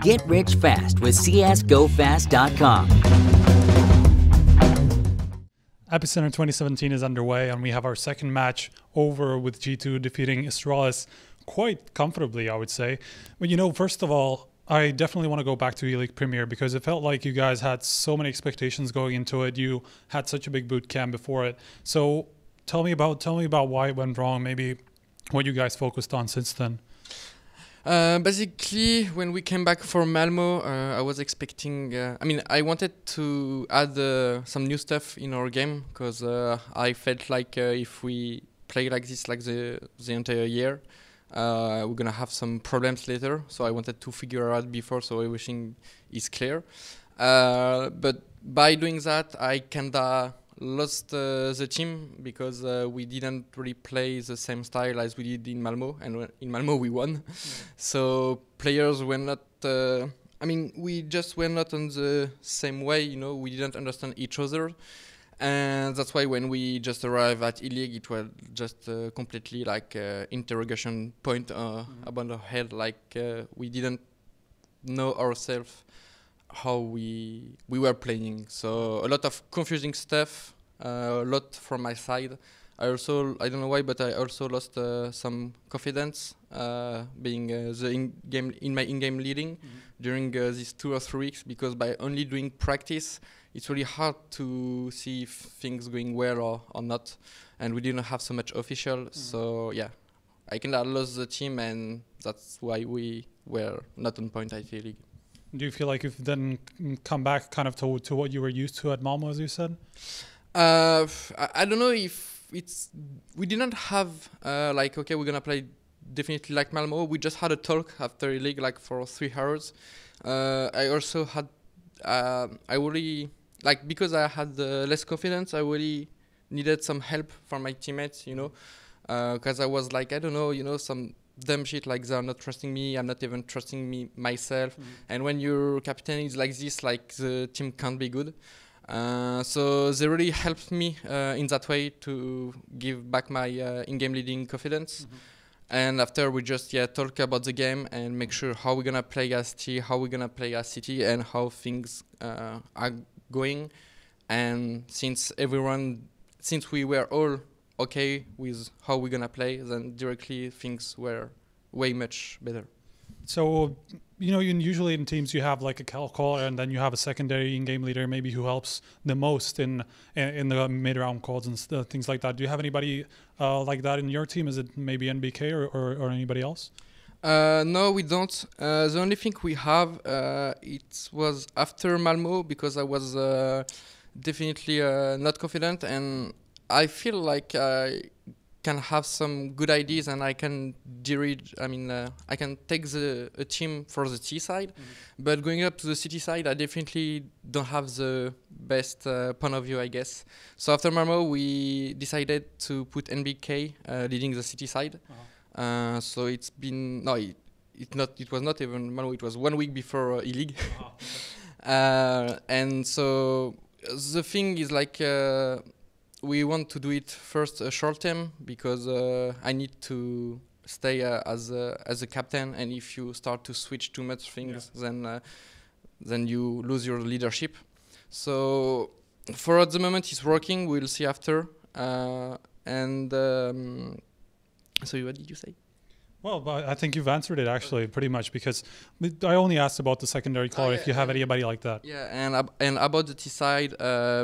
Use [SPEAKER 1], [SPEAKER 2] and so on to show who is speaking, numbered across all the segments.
[SPEAKER 1] Get rich fast with csgofast.com.
[SPEAKER 2] EPICENTER 2017 is underway, and we have our second match over with G2 defeating Astralis quite comfortably, I would say. But first of all, I definitely want to go back to ELEAGUE Premier because it felt like you guys had so many expectations going into it. You had such a big boot camp before it. So tell me about why it went wrong, maybe what you guys focused on since then.
[SPEAKER 3] Basically, when we came back from Malmo, I was expecting... I wanted to add some new stuff in our game because I felt like if we play like this like the entire year, we're going to have some problems later. So I wanted to figure out before so everything is clear. But by doing that, I kinda lost the team because we didn't really play the same style as we did in Malmo, and in Malmo we won. Yeah. So players were not we just were not on the same way, we didn't understand each other, and that's why when we just arrived at ELEAGUE it was just completely like interrogation point about our head, like we didn't know ourselves how we were playing. So a lot of confusing stuff, a lot from my side. I don't know why, but I also lost some confidence being in my in-game leading during these 2 or 3 weeks, because by only doing practice, it's really hard to see if things going well or not, and we didn't have so much official. So yeah, I kind of lost the team, and that's why we were not on point at ELEAGUE.
[SPEAKER 2] Do you feel like you've then come back kind of to what you were used to at Malmo, as you said?
[SPEAKER 3] I don't know if we didn't have okay, we're gonna play definitely like Malmo. We just had a talk after ELEAGUE like for 3 hours. I also had I really because I had less confidence, I really needed some help from my teammates, because I was like, I don't know, some dumb shit like they're not trusting me, I'm not even trusting me myself. And when your captain is like this, like the team can't be good. So they really helped me in that way to give back my in-game leading confidence. And after we just talk about the game and make sure how we're gonna play as T, how we're gonna play as City, and how things are going. And since we were all okay with how we're gonna play, then directly things were way much better.
[SPEAKER 2] So, usually in teams you have like a caller, and then you have a secondary in-game leader, maybe who helps the most in the mid-round calls and things like that. Do you have anybody like that in your team? Is it maybe NBK or anybody else?
[SPEAKER 3] No, we don't. The only thing we have, it was after Malmo, because I was definitely not confident, and I feel like I can have some good ideas, and I can I can take a team for the T side, but going up to the City side, I definitely don't have the best point of view, I guess. So after Malmo, we decided to put NBK leading the City side. So it's been it was not even Malmo. It was 1 week before ELEAGUE. And so the thing is like. We want to do it first short term, because I need to stay as a captain, and if you start to switch too much things, then you lose your leadership. So for the moment it's working. We'll see after. So what did you say?
[SPEAKER 2] Well, I think you've answered it actually pretty much, because I only asked about the secondary caller, if you have anybody like that.
[SPEAKER 3] Yeah, and about the T side,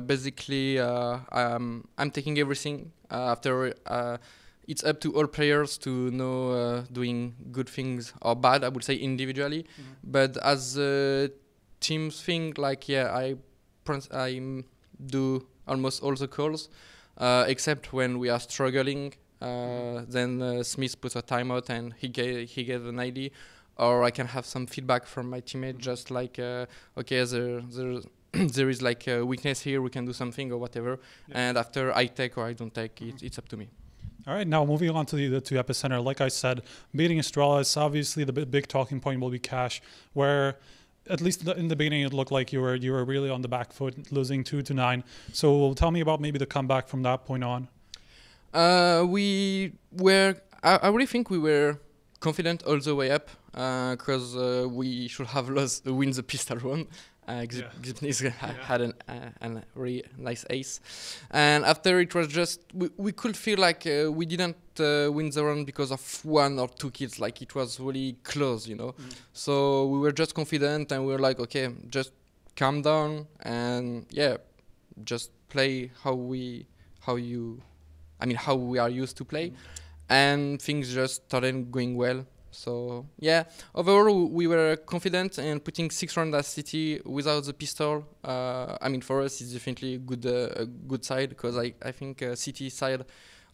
[SPEAKER 3] basically I'm taking everything. After it's up to all players to know doing good things or bad, I would say individually. But as a team thing, I do almost all the calls, except when we are struggling. Then Smith puts a timeout and he gave an ID, or I can have some feedback from my teammate, just like okay, there is like a weakness here, we can do something or whatever. And after I take or I don't take, it's up to me.
[SPEAKER 2] All right, now moving on to the EPICENTER. Like I said, beating Astralis, obviously the big talking point will be cash, where at least in the beginning it looked like you were really on the back foot, losing 2-9. So tell me about maybe the comeback from that point on.
[SPEAKER 3] I really think we were confident all the way up because we should have win the pistol round. Xipnis had a really nice ace, and after it was just we could feel like we didn't win the round because of 1 or 2 kills. Like it was really close, you know. So we were just confident, and we were like, okay, just calm down and just play how we are used to play, and things just started going well. So overall we were confident, and putting 6 rounds at City without the pistol, for us it's definitely a good side, because I think City side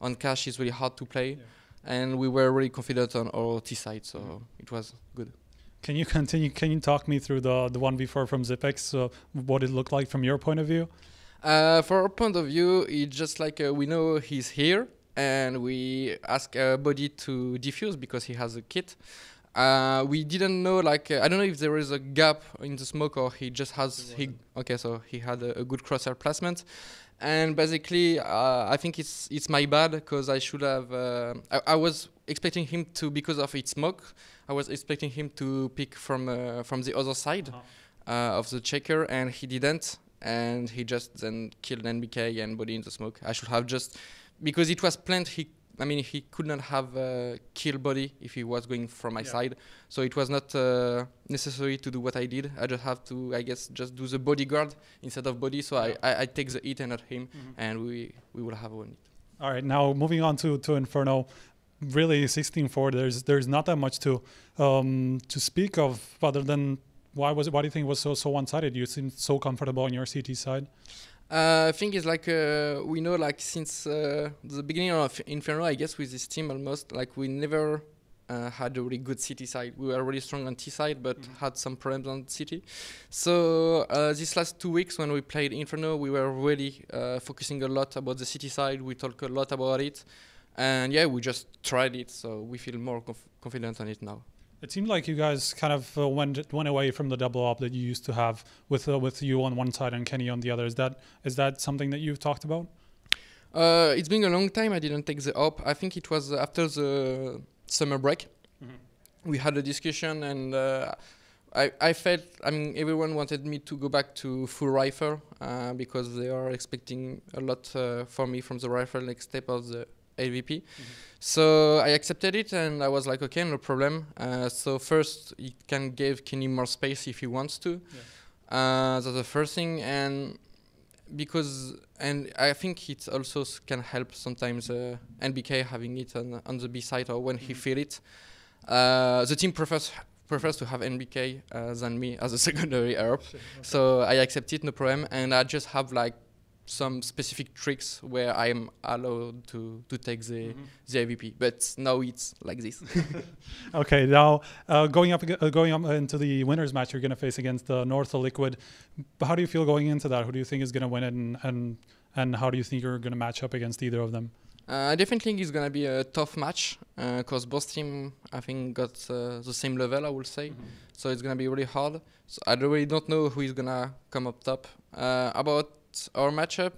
[SPEAKER 3] on cash is really hard to play, and we were really confident on our T side, so it was good.
[SPEAKER 2] Can you continue? Can you talk me through the 1v4 from Zipex, what it looked like from your point of view?
[SPEAKER 3] For our point of view, it's just like we know he's here, and we ask Body to defuse because he has a kit. We didn't know, like I don't know if there is a gap in the smoke, or he just has so he had a good crosshair placement. And basically I think it's my bad, because I should have I was expecting him to, because of its smoke, I was expecting him to pick from the other side of the checker, and he didn't, and he just then killed NBK and Body in the smoke. I should have just, because it was planned, he could not have killed Body if he was going from my side. So it was not necessary to do what I did. I just have to, I guess, just do the bodyguard instead of Body. So I take the hit and not him, and we will have won it.
[SPEAKER 2] All right, now moving on to Inferno. Really, 16-4. There's not that much to speak of, other than why do you think it was so one-sided? You seem so comfortable on your CT side.
[SPEAKER 3] I think it's like we know, like since the beginning of Inferno, I guess, with this team almost, like we never had a really good CT side. We were really strong on T side, but had some problems on CT. So these last 2 weeks when we played Inferno, we were really focusing a lot about the CT side. We talked a lot about it, and we just tried it. So we feel more confident on it now.
[SPEAKER 2] It seemed like you guys kind of went away from the double up that you used to have with you on one side and Kenny on the other. Is that something that you've talked about?
[SPEAKER 3] It's been a long time. I didn't take the op. I think it was after the summer break. We had a discussion, and I felt, everyone wanted me to go back to full rifle because they are expecting a lot for me from the rifle next step of the AVP. So I accepted it, and I was like, okay, no problem. So first, it can give Kenny more space if he wants to. That's the first thing, and I think it also can help sometimes NBK having it on the B side, or when he feel it. The team prefers to have NBK than me as a secondary herb. So I accept it, no problem, and I just have like some specific tricks where I'm allowed to take the AVP, but now it's like this.
[SPEAKER 2] Okay, now going up into the winners match, you're going to face against the North Liquid. How do you feel going into that? Who do you think is going to win it, and how do you think you're going to match up against either of them?
[SPEAKER 3] I definitely think it's going to be a tough match because both teams, I think, got the same level, I would say. So it's going to be really hard. So I really don't know who is going to come up top. About our matchup,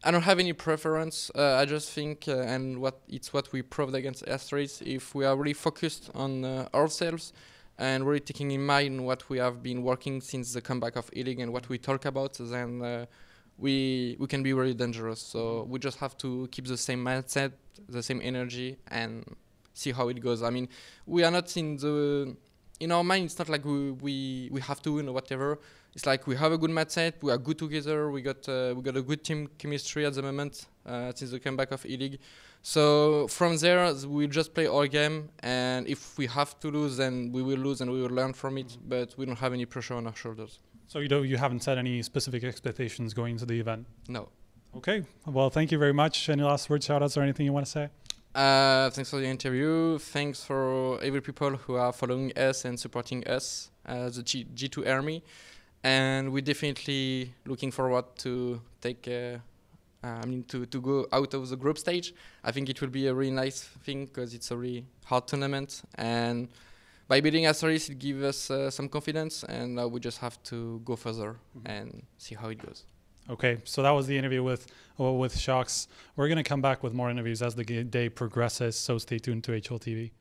[SPEAKER 3] I don't have any preference. I just think, and what we proved against Asteroids, if we are really focused on ourselves and really taking in mind what we have been working since the comeback of ELEAGUE and what we talk about, then we can be really dangerous. So we just have to keep the same mindset, the same energy, and see how it goes. I mean, we are not in our mind, it's not like we have to win or whatever. It's like we have a good mindset, we are good together, we got a good team chemistry at the moment since the comeback of ELEAGUE. So from there, we just play our game, and if we have to lose, then we will lose and we will learn from it, but we don't have any pressure on our shoulders. So
[SPEAKER 2] you haven't set any specific expectations going into the event?
[SPEAKER 3] No.
[SPEAKER 2] Okay, well, thank you very much. Any last words, shout-outs, or anything you want to say?
[SPEAKER 3] Thanks for the interview. Thanks for every people who are following us and supporting us, the G2 Army. And we're definitely looking forward to take, to go out of the group stage. I think it will be a really nice thing because it's a really hard tournament. And by beating Asteroids, it gives us some confidence, and we just have to go further and see how it goes.
[SPEAKER 2] Okay, so that was the interview with shox. We're going to come back with more interviews as the day progresses, so stay tuned to HLTV.